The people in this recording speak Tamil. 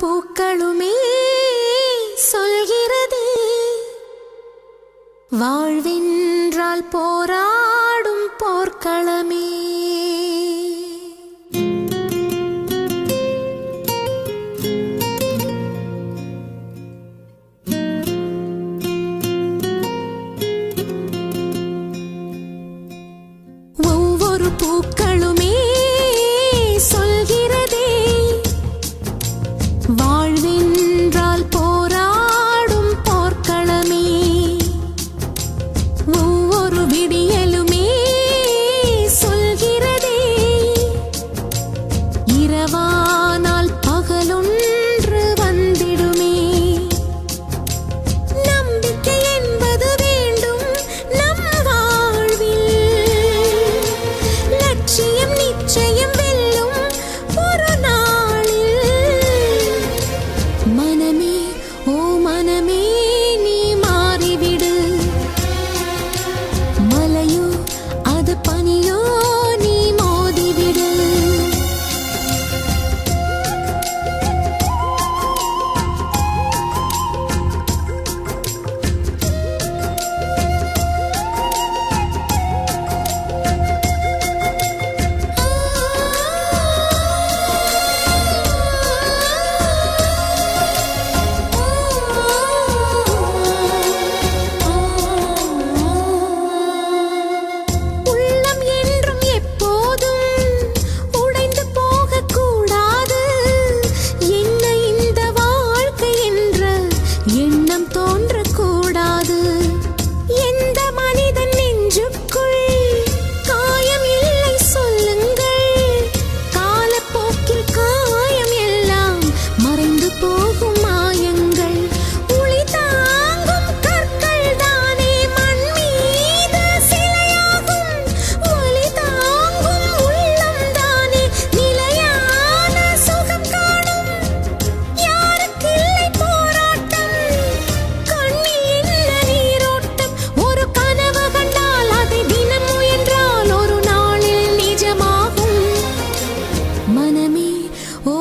பூக்களுமே சொல்கிறது வாழ்வென்றால் போராடும் போர்க்களமே. ஒவ்வொரு பூக்களுமே சொல்கிறதே வாழ்வென்றால் போராடும் போர்க்களமே. ஒவ்வொரு விடியலுமே சொல்கிறதே இரவானால் பகலொன்று வந்திடுமே. நம்பிக்கை என்பது வேண்டும் நம் வாழ்வில், லட்சியம் நிச்சயம் வெல்லும் ஒரு நாளில். மனமே ஓ மனமே நீ மாறிவிடு, மலையோ அது பனியோ நீ மோதிவிடு. உள்ளம் என்றும் எப்போதும் உடைந்து போகக்கூடாது. என்ன இந்த வாழ்க்கை என்ற எண்ணம் தோன்றக்கூடாது. எந்த மனிதன் நெஞ்சுக்குள் காயம் இல்லை சொல்லுங்கள், காலப்போக்கில் காயம் எல்லாம் மறைந்து போகும் மாயங்கள். ஒளி தாங்கும் கற்கள் தானே மண் மீது சிலையாகும், ஒளி தாங்கும் உள்ளம் தானே நிலையான சுகம் காணும். யாருக்கில்லை போராட்டம், கண்ணில் என்ன நீரோட்டம். ஒரு கனவு கண்டால் அதை தினம் முயன்றால் ஒரு நாளில் நிஜமாகும். மனமே ஓ